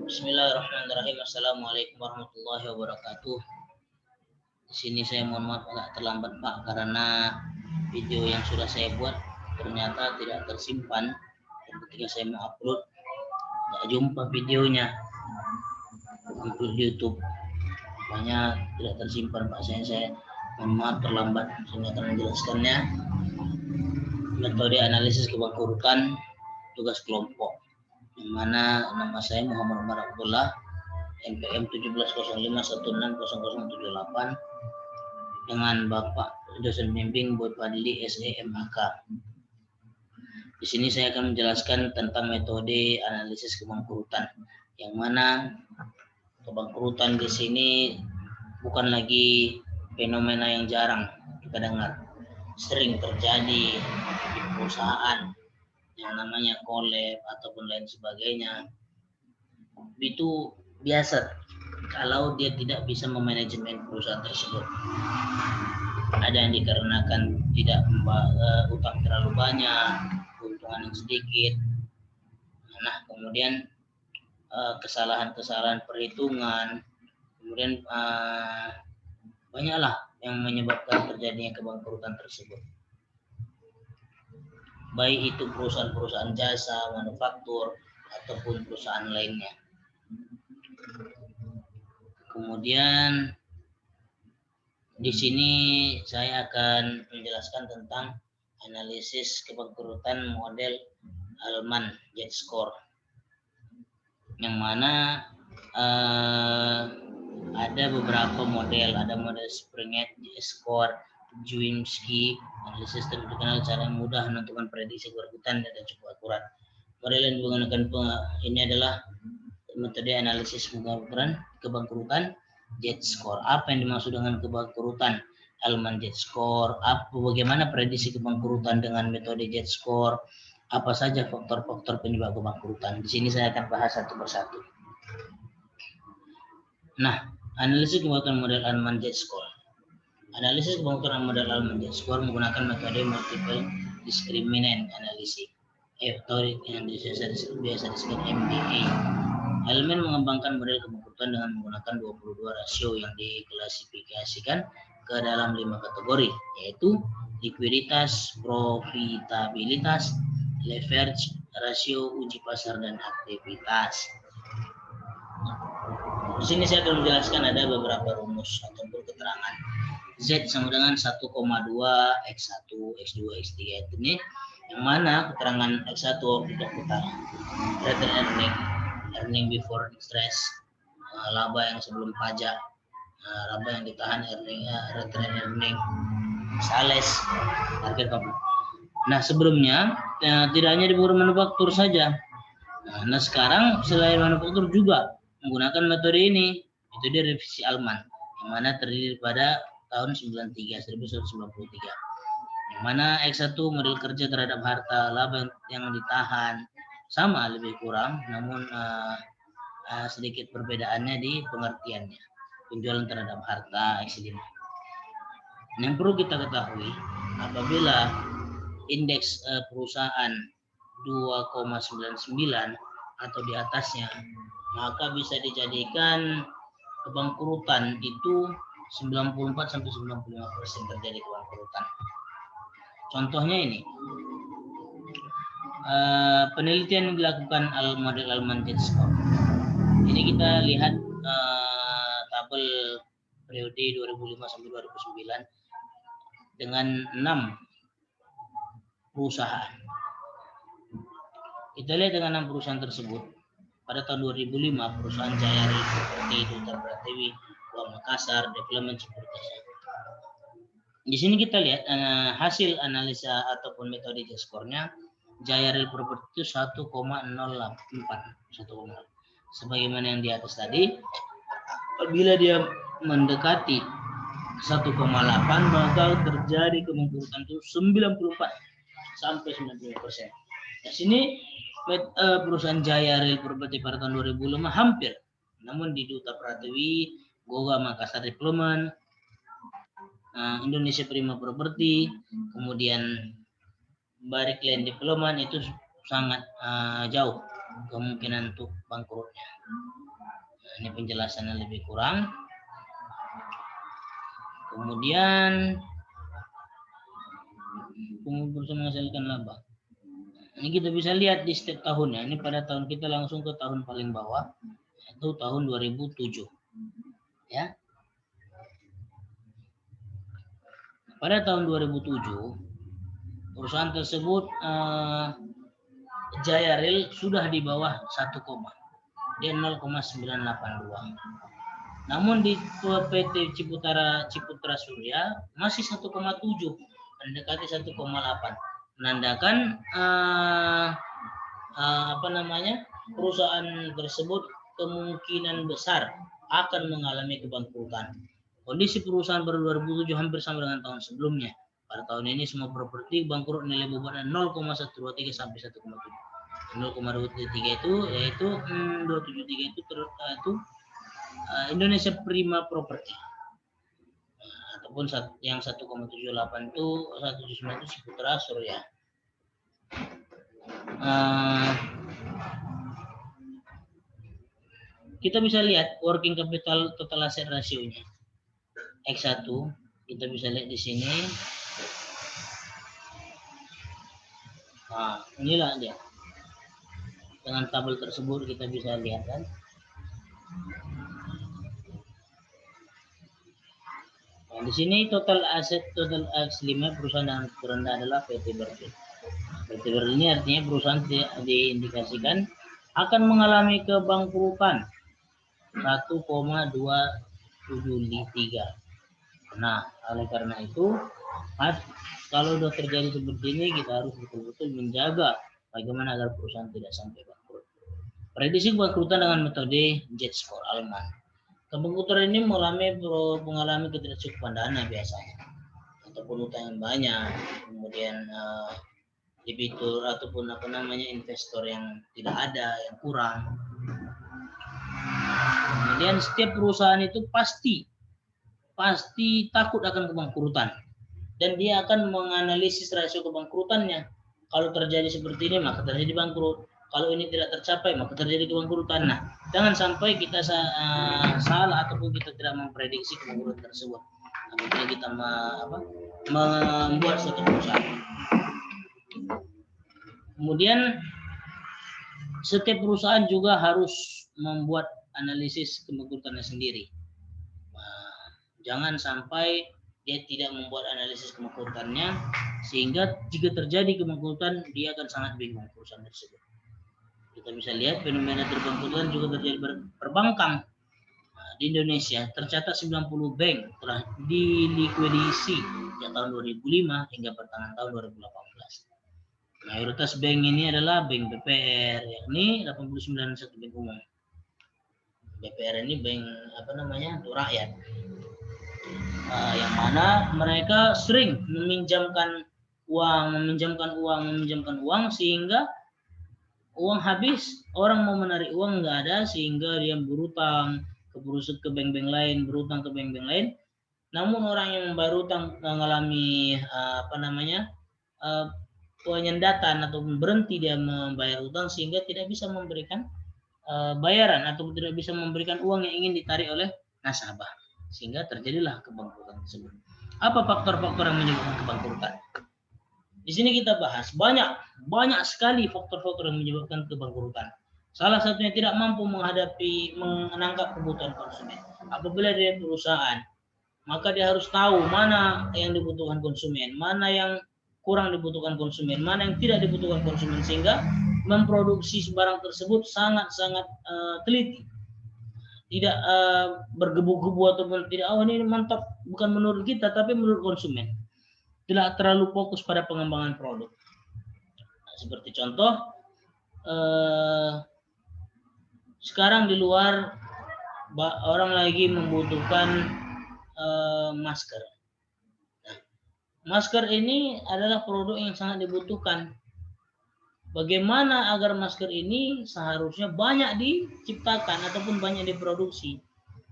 Bismillahirrahmanirrahim. Assalamualaikum warahmatullahi wabarakatuh. Di sini saya mohon maaf agak terlambat Pak, karena video yang sudah saya buat ternyata tidak tersimpan. Dan ketika saya mau upload, nggak jumpa videonya untuk YouTube. Makanya tidak tersimpan Pak. Saya mohon maaf terlambat. Saya akan menjelaskannya. Metode analisis kebangkrutan tugas kelompok, yang mana nama saya Muhammad Umar Abdullah, NPM 1705160078, dengan Bapak dosen bimbing Boy Fadli SEMAK. Di sini saya akan menjelaskan tentang metode analisis kebangkrutan, yang mana kebangkrutan di sini bukan lagi fenomena yang jarang kita dengar, sering terjadi di perusahaan yang namanya collab ataupun lain sebagainya. Itu biasa kalau dia tidak bisa memanajemen perusahaan tersebut. Ada yang dikarenakan tidak utang terlalu banyak, keuntungan yang sedikit. Nah, kemudian kesalahan-kesalahan perhitungan, kemudian banyaklah yang menyebabkan terjadinya kebangkrutan tersebut. Baik itu perusahaan-perusahaan jasa, manufaktur, ataupun perusahaan lainnya. Kemudian di sini saya akan menjelaskan tentang analisis kebangkrutan model Alman Z-Score, yang mana ada beberapa model, ada model Springett Z-Score, Zwiemski, analisis terkenal cara yang mudah menentukan prediksi kebangkrutan dan cukup akurat. Model yang digunakan ini adalah metode analisis kebangkrutan Z-Score. Apa yang dimaksud dengan kebangkrutan Alman Z-Score? Bagaimana prediksi kebangkrutan dengan metode Z-Score? Apa saja faktor-faktor penyebab kebangkrutan? Di sini saya akan bahas satu persatu. Nah, analisis kebangkrutan model Alman Z-Score. Analisis kebangkrutan model Alman Z-Score menggunakan metode multiple discriminant analysis, atau yang biasa disebut MDA. Alman mengembangkan model kebangkrutan dengan menggunakan 22 rasio yang diklasifikasikan ke dalam 5 kategori, yaitu likuiditas, profitabilitas, leverage, rasio uji pasar, dan aktivitas. Di sini saya akan menjelaskan ada beberapa rumus ataupun keterangan. Z sama dengan 1,2 X1, X2, X3. Ini yang mana keterangan X1 tidak utara. Return earning before interest, laba yang sebelum pajak, laba yang ditahan, return earning, sales, target company. Nah, sebelumnya tidak hanya di beberapa manufaktur saja. Nah, sekarang selain manufaktur juga menggunakan metode ini, metode revisi Alman, yang mana terdiri pada tahun 1993, yang mana X1 model kerja terhadap harta, laba yang ditahan, sama lebih kurang, namun sedikit perbedaannya di pengertiannya. Penjualan terhadap harta X5. Yang perlu kita ketahui, apabila indeks perusahaan 2,99 atau di atasnya, maka bisa dijadikan kebangkrutan itu 94-95% terjadi kebangkrutan. Contohnya ini, penelitian yang dilakukan model Alman Z-Score. Ini kita lihat tabel periode 2005 sampai 2009 dengan 6 perusahaan. Kita lihat dengan 6 perusahaan tersebut. Pada tahun 2005, perusahaan Jaya Real Property, Duta Pratiwi, Makassar, Development Sekuritas. Di sini kita lihat hasil analisa ataupun metode Z-Score-nya. Jaya Real Property itu 1,084, sebagaimana yang di atas tadi. Apabila dia mendekati 1,8, maka terjadi kebangkrutan itu 94 sampai 90%. Di sini perusahaan Jaya Real Property pada tahun 2005 hampir, namun di Duta Pratiwi, Goga Makassar Development, Indonesia Prima Property, kemudian Barik Land Development itu sangat jauh kemungkinan untuk bangkrutnya. Nah, ini penjelasannya lebih kurang. Kemudian perusahaan menghasilkan laba. Ini kita bisa lihat di setiap tahunnya. Ini pada tahun kita langsung ke tahun paling bawah, yaitu tahun 2007. Ya. Pada tahun 2007, perusahaan tersebut Jaya Rail sudah di bawah 1, dia 0,982. Namun di PT Ciputra Surya masih 1,7, mendekati 1,8. Menandakan perusahaan tersebut kemungkinan besar akan mengalami kebangkrutan. Kondisi perusahaan pada 2007 hampir sama dengan tahun sebelumnya. Pada tahun ini semua properti bangkrut, nilai bebannya 0,123 sampai 1,7. 0,273 itu yaitu 273 itu Indonesia Prima Property. Ataupun yang 1,78 itu 179 itu Ciputra Surya. Kita bisa lihat working capital total asset rasionya. X1 kita bisa lihat di sini. Nah, inilah dia. Dengan tabel tersebut kita bisa lihat kan. Nah, di sini total aset total X5 perusahaan yang terendah adalah PT Berlin. PT Berlin ini artinya perusahaan diindikasikan akan mengalami kebangkrutan 1,273. Nah, oleh karena itu, kalau sudah terjadi seperti ini, kita harus betul-betul menjaga bagaimana agar perusahaan tidak sampai bangkrut. Prediksi kebangkrutan dengan metode Z-score Alman. Kebangkrutan ini mengalami ketidakcukupan dana biasanya, ataupun utang yang banyak, kemudian debitur ataupun investor yang tidak ada, yang kurang. Kemudian setiap perusahaan itu pasti takut akan kebangkrutan, dan dia akan menganalisis rasio kebangkrutannya. Kalau terjadi seperti ini maka terjadi bangkrut. Kalau ini tidak tercapai maka terjadi kebangkrutan. Nah, jangan sampai kita salah ataupun kita tidak memprediksi kebangkrutan tersebut. Apabila kita membuat suatu perusahaan. Kemudian setiap perusahaan juga harus membuat analisis kebangkrutannya sendiri. Jangan sampai dia tidak membuat analisis kebangkrutannya, sehingga jika terjadi kebangkrutan dia akan sangat bingung perusahaan tersebut. Kita bisa lihat fenomena terbangkrutan juga terjadi perbankan. Di Indonesia tercatat 90 bank telah dilikuidasi sejak tahun 2005 hingga pertengahan tahun 2018. Mayoritas bank ini adalah bank BPR, yakni 89 satu bank umum. BPR ini bank untuk rakyat, yang mana mereka sering meminjamkan uang sehingga uang habis, orang mau menarik uang nggak ada, sehingga dia berutang ke bank-bank lain, Namun orang yang membayar utang mengalami penyendatan ataupun berhenti dia membayar utang, sehingga tidak bisa memberikan bayaran atau tidak bisa memberikan uang yang ingin ditarik oleh nasabah, sehingga terjadilah kebangkrutan tersebut. Apa faktor-faktor yang menyebabkan kebangkrutan? Di sini kita bahas banyak sekali faktor-faktor yang menyebabkan kebangkrutan. Salah satunya tidak mampu menangkap kebutuhan konsumen. Apabila dia perusahaan, maka dia harus tahu mana yang dibutuhkan konsumen, mana yang kurang dibutuhkan konsumen, mana yang tidak dibutuhkan konsumen, sehingga memproduksi barang tersebut sangat-sangat teliti. Tidak bergebu-gebu ataupun tidak, ini mantap, bukan menurut kita tapi menurut konsumen. Tidak terlalu fokus pada pengembangan produk. Nah, seperti contoh, sekarang di luar orang lagi membutuhkan masker. Nah, masker ini adalah produk yang sangat dibutuhkan. Bagaimana agar masker ini seharusnya banyak diciptakan ataupun banyak diproduksi.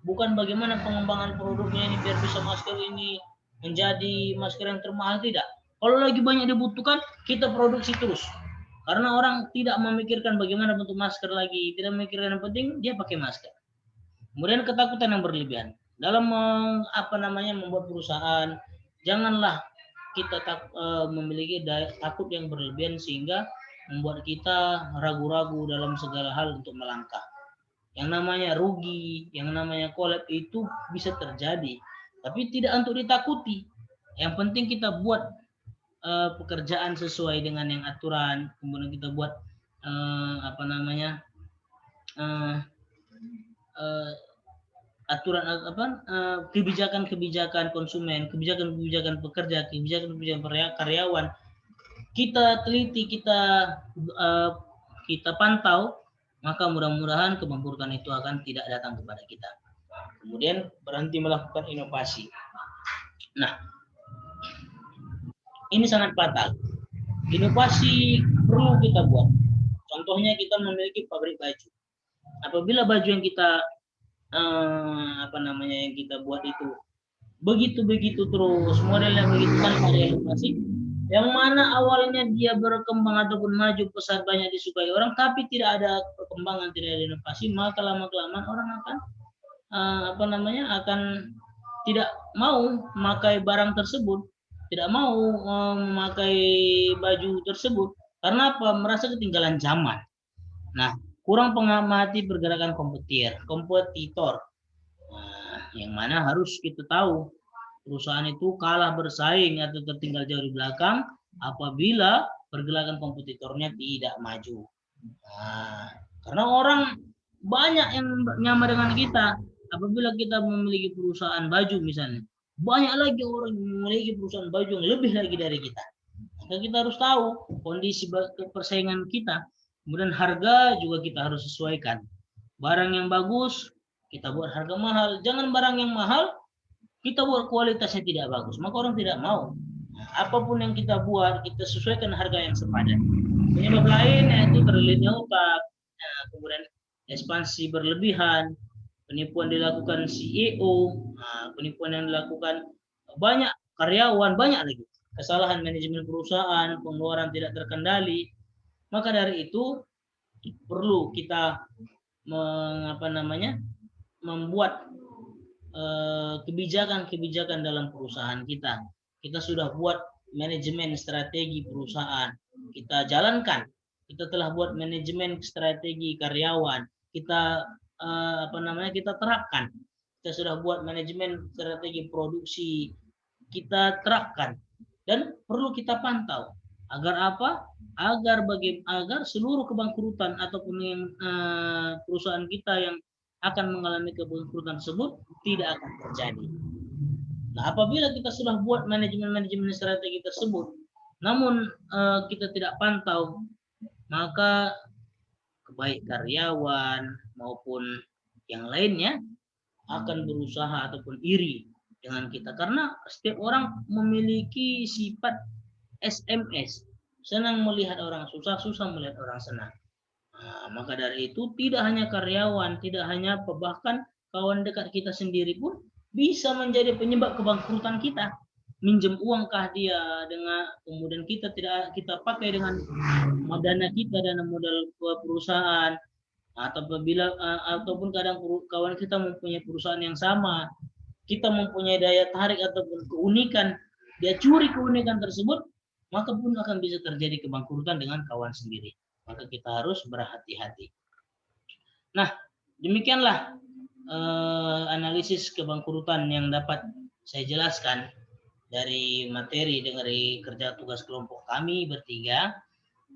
Bukan bagaimana pengembangan produknya ini biar bisa masker ini menjadi masker yang termahal, tidak. Kalau lagi banyak dibutuhkan, kita produksi terus. Karena orang tidak memikirkan bagaimana bentuk masker lagi, tidak memikirkan yang penting dia pakai masker. Kemudian ketakutan yang berlebihan dalam membuat perusahaan, janganlah kita memiliki takut yang berlebihan sehingga membuat kita ragu-ragu dalam segala hal untuk melangkah. Yang namanya rugi, yang namanya collab itu bisa terjadi, tapi tidak untuk ditakuti. Yang penting kita buat pekerjaan sesuai dengan yang aturan, kemudian kita buat aturan kebijakan-kebijakan konsumen, kebijakan-kebijakan pekerja, kebijakan-kebijakan karyawan. Kita teliti, kita pantau, maka mudah-mudahan kebangkrutan itu akan tidak datang kepada kita. Kemudian berhenti melakukan inovasi. Nah, ini sangat fatal. Inovasi perlu kita buat. Contohnya kita memiliki pabrik baju. Apabila baju yang kita yang kita buat itu begitu terus, modelnya begitu tanpa ada inovasi, yang mana awalnya dia berkembang ataupun maju, pesat, banyak disukai orang, tapi tidak ada perkembangan, tidak ada inovasi, maka lama-kelamaan orang akan akan tidak mau memakai barang tersebut, tidak mau memakai baju tersebut. Karena apa? Merasa ketinggalan zaman. Nah, kurang mengamati pergerakan kompetitor. Nah, yang mana harus kita tahu perusahaan itu kalah bersaing atau tertinggal jauh di belakang apabila pergerakan kompetitornya tidak maju. Nah, karena orang banyak yang nyama dengan kita. Apabila kita memiliki perusahaan baju misalnya, banyak lagi orang yang memiliki perusahaan baju yang lebih lagi dari kita. Maka kita harus tahu kondisi persaingan kita. Kemudian harga juga kita harus sesuaikan. Barang yang bagus, kita buat harga mahal. Jangan barang yang mahal, kita buat kualitasnya tidak bagus. Maka orang tidak mau. Nah, apapun yang kita buat, kita sesuaikan harga yang sepadan. Penyebab lain yaitu terlelitnya otak. Nah, kemudian ekspansi berlebihan, penipuan dilakukan CEO, penipuan yang dilakukan banyak karyawan, banyak lagi. Kesalahan manajemen perusahaan, pengeluaran tidak terkendali. Maka dari itu perlu kita membuat kebijakan-kebijakan dalam perusahaan kita. Kita sudah buat manajemen strategi perusahaan, kita jalankan. Kita telah buat manajemen strategi karyawan, kita kita terapkan. Kita sudah buat manajemen strategi produksi, kita terapkan. Dan perlu kita pantau. Agar apa? Agar seluruh kebangkrutan ataupun yang perusahaan kita yang akan mengalami kebangkrutan tersebut tidak akan terjadi. Nah, apabila kita sudah buat manajemen strategi tersebut, namun kita tidak pantau, maka baik karyawan maupun yang lainnya akan berusaha ataupun iri dengan kita. Karena setiap orang memiliki sifat SMS, senang melihat orang susah, susah melihat orang senang. Nah, maka dari itu tidak hanya karyawan, tidak hanya bahkan kawan dekat kita sendiri pun bisa menjadi penyebab kebangkrutan kita. Minjem uangkah dia dengan kemudian kita pakai dengan dana kita, dana modal perusahaan, ataupun kadang kawan kita mempunyai perusahaan yang sama, kita mempunyai daya tarik ataupun keunikan, dia curi keunikan tersebut, maka pun akan bisa terjadi kebangkrutan dengan kawan sendiri. Maka kita harus berhati-hati. Nah, demikianlah analisis kebangkrutan yang dapat saya jelaskan dari materi dari kerja tugas kelompok kami bertiga.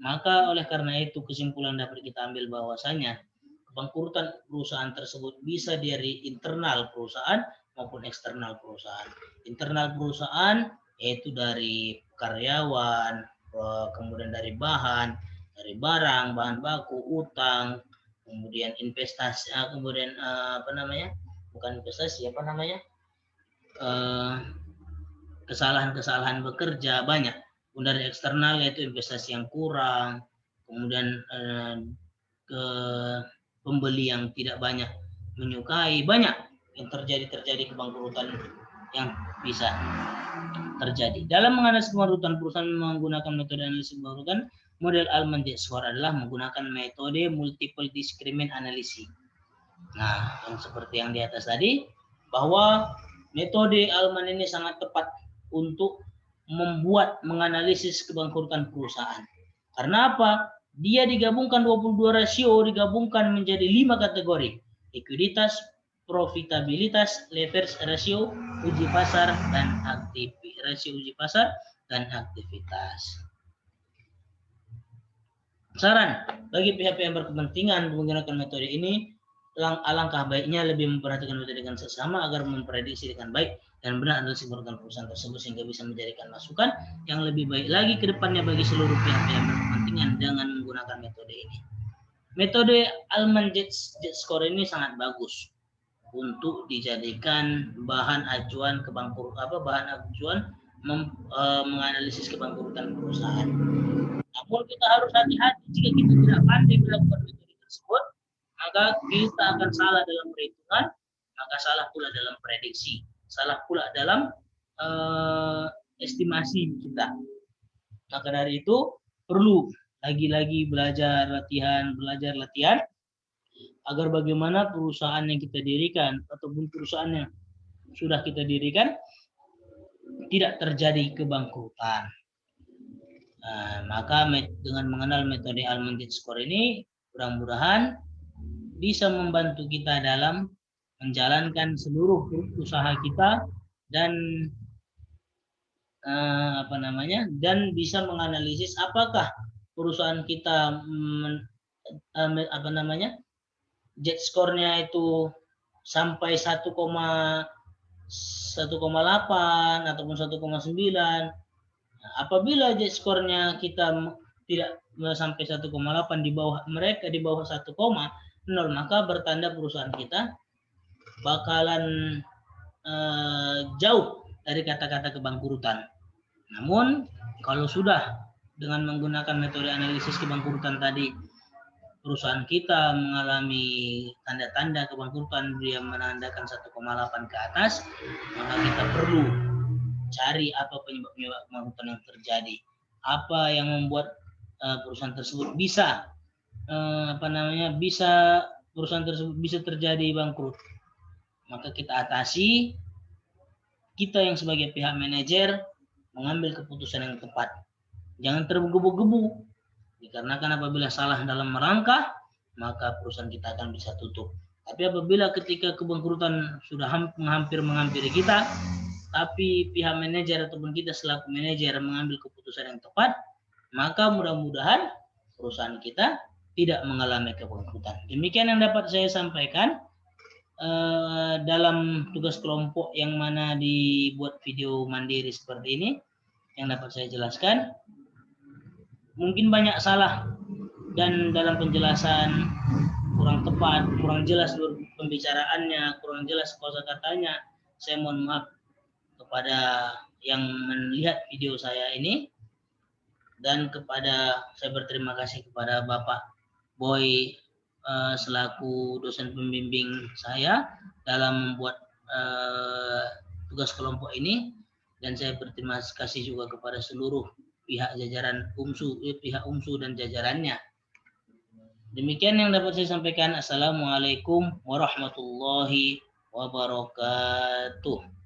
Maka oleh karena itu kesimpulan dapat kita ambil bahwasanya kebangkrutan perusahaan tersebut bisa dari internal perusahaan maupun eksternal perusahaan. Internal perusahaan yaitu dari karyawan, kemudian dari bahan, dari barang, bahan baku, utang, kemudian investasi, kemudian kesalahan-kesalahan bekerja banyak. Kemudian dari eksternal yaitu investasi yang kurang, kemudian ke pembeli yang tidak banyak menyukai, banyak yang terjadi kebangkrutan yang bisa terjadi. Dalam menganalisis kebangkrutan, perusahaan menggunakan metode analisis kebangkrutan model Allman Z-score adalah menggunakan metode multiple discriminant analysis. Nah, yang seperti yang di atas tadi, bahwa metode Allman ini sangat tepat untuk menganalisis kebangkrutan perusahaan. Karena apa? Dia digabungkan 22 rasio, digabungkan menjadi 5 kategori. Likuiditas, profitabilitas, leverage ratio, uji pasar, dan rasio uji pasar dan aktivitas. Saran bagi pihak-pihak yang berkepentingan menggunakan metode ini, alangkah baiknya lebih memperhatikan metode dengan sesama agar memprediksi dengan baik dan benar analisis kebangkrutan perusahaan tersebut sehingga bisa menjadikan masukan yang lebih baik lagi ke depannya bagi seluruh pihak-pihak yang berkepentingan dengan menggunakan metode ini. Metode Allman Z-score ini sangat bagus untuk dijadikan bahan acuan menganalisis kebangkrutan perusahaan. Namun kita harus hati-hati jika kita tidak pandai melakukan metode tersebut, maka kita akan salah dalam perhitungan, maka salah pula dalam prediksi, salah pula dalam estimasi kita. Maka dari itu perlu lagi-lagi belajar latihan agar bagaimana perusahaan yang kita dirikan ataupun perusahaan yang sudah kita dirikan tidak terjadi kebangkrutan. Maka dengan mengenal metode Allman Z-score ini mudah-mudahan bisa membantu kita dalam menjalankan seluruh usaha kita dan dan bisa menganalisis apakah perusahaan kita Z-score-nya itu sampai 1,8 ataupun 1,9. Apabila Z-score-nya kita tidak sampai 1,8 di bawah 1,0, maka bertanda perusahaan kita bakalan jauh dari kata-kata kebangkrutan. Namun kalau sudah dengan menggunakan metode analisis kebangkrutan tadi perusahaan kita mengalami tanda-tanda kebangkrutan, dia menandakan 1,8 ke atas, maka kita perlu cari apa penyebab kebangkrutan yang terjadi, apa yang membuat perusahaan tersebut bisa terjadi bangkrut. Maka kita atasi, kita yang sebagai pihak manajer mengambil keputusan yang tepat. Jangan tergebu-gebu, dikarenakan apabila salah dalam merangkah, maka perusahaan kita akan bisa tutup. Tapi apabila ketika kebangkrutan sudah hampir menghampiri kita, tapi pihak manajer ataupun kita selaku manajer mengambil keputusan yang tepat, maka mudah-mudahan perusahaan kita tidak mengalami kebangkrutan. Demikian yang dapat saya sampaikan dalam tugas kelompok yang mana dibuat video mandiri seperti ini, yang dapat saya jelaskan. Mungkin banyak salah dan dalam penjelasan kurang tepat, kurang jelas pembicaraannya, kurang jelas kosakatanya. Saya mohon maaf kepada yang melihat video saya ini, dan saya berterima kasih kepada Bapak Boy selaku dosen pembimbing saya dalam membuat tugas kelompok ini, dan saya berterima kasih juga kepada seluruh pihak jajaran pihak UMSU dan jajarannya. Demikian yang dapat saya sampaikan. Assalamualaikum warahmatullahi wabarakatuh.